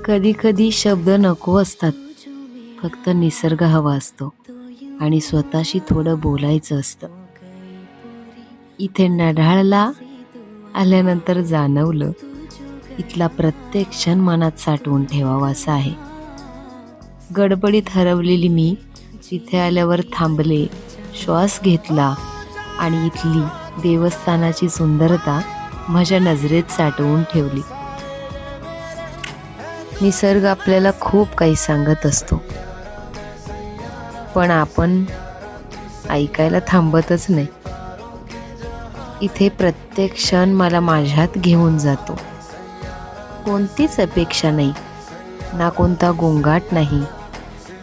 कधी कधी शब्द नको असतात, फक्त निसर्ग हवा असतो आणि स्वतःशी थोडं बोलायचं असतं. इथे नढाळला आल्यानंतर जाणवलं, इथला प्रत्येक क्षण मनात साठवून ठेवावा असा आहे. गडबडीत हरवलेली मी तिथे आल्यावर थांबले, श्वास घेतला आणि इथली देवस्थानाची सुंदरता माझ्या नजरेत साठवून ठेवली. निसर्ग आपल्याला खूप काही सांगत असतो, पण आपण ऐकायला थांबतच नाही. इथे प्रत्येक क्षण मला माझ्यात घेऊन जातो. कोणतीच अपेक्षा नाही, ना कोणता गोंगाट नाही,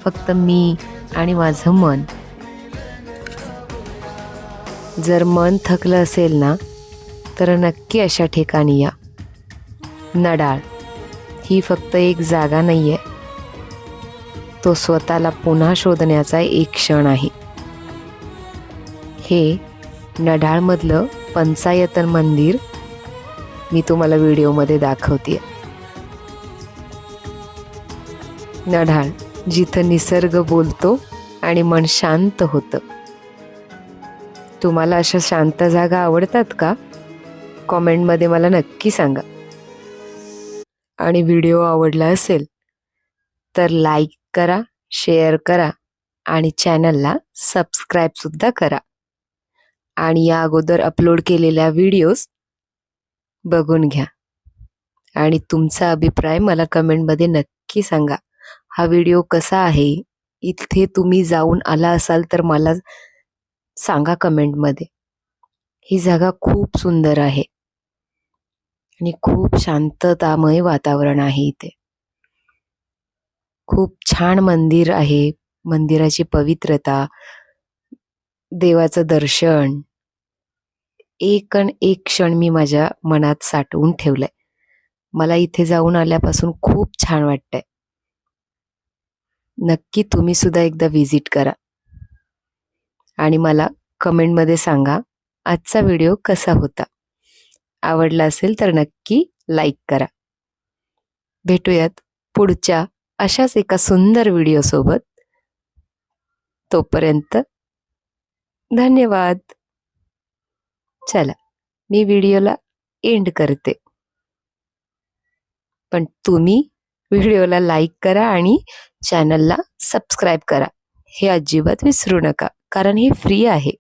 फक्त मी आणि माझं मन. जर मन थकलं असेल ना, तर नक्की अशा ठिकाणी या. नडाळ ही फक्त एक जागा नाही आहे, तो स्वतःला पुन्हा शोधण्याचा एक क्षण आहे. हे नडाळमधलं पंचायतन मंदिर मी तुम्हाला व्हिडिओमध्ये दाखवते. नडाळ, जिथं निसर्ग बोलतो आणि मन शांत होतं. तुम्हाला अशा शांत जागा आवडतात का? कॉमेंटमध्ये मला नक्की सांगा. आणि व्हिडिओ आवडला असेल तर लाईक करा, शेअर करा आणि चॅनलला सबस्क्राईब सुद्धा करा. आणि या अगोदर अपलोड केलेल्या व्हिडिओज बघून घ्या आणि तुमचा अभिप्राय मला कमेंटमध्ये नक्की सांगा. हा व्हिडिओ कसा आहे, इथे तुम्ही जाऊन आला असाल तर मला सांगा कमेंटमध्ये. ही जागा खूप सुंदर आहे आणि खूप शांततामय वातावरण आहे इथे. खूप छान मंदिर आहे. मंदिराची पवित्रता, देवाचं दर्शन, एक क्षण मी माझ्या मनात साठवून ठेवलंय. मला इथे जाऊन आल्यापासून खूप छान वाटतंय. नक्की तुम्ही सुद्धा एकदा विजिट करा आणि मला कमेंटमध्ये सांगा आजचा व्हिडिओ कसा होता. आवडला असेल तर नक्की लाईक करा. भेटूयात पुढच्या अशाच एका सुंदर व्हिडिओ सोबत. तोपर्यंत धन्यवाद. चला, मी व्हिडिओला एंड करते, पण तुम्ही व्हिडिओला लाईक करा आणि चॅनलला सबस्क्राईब करा. हे अजिबात विसरू नका, कारण हे फ्री आहे.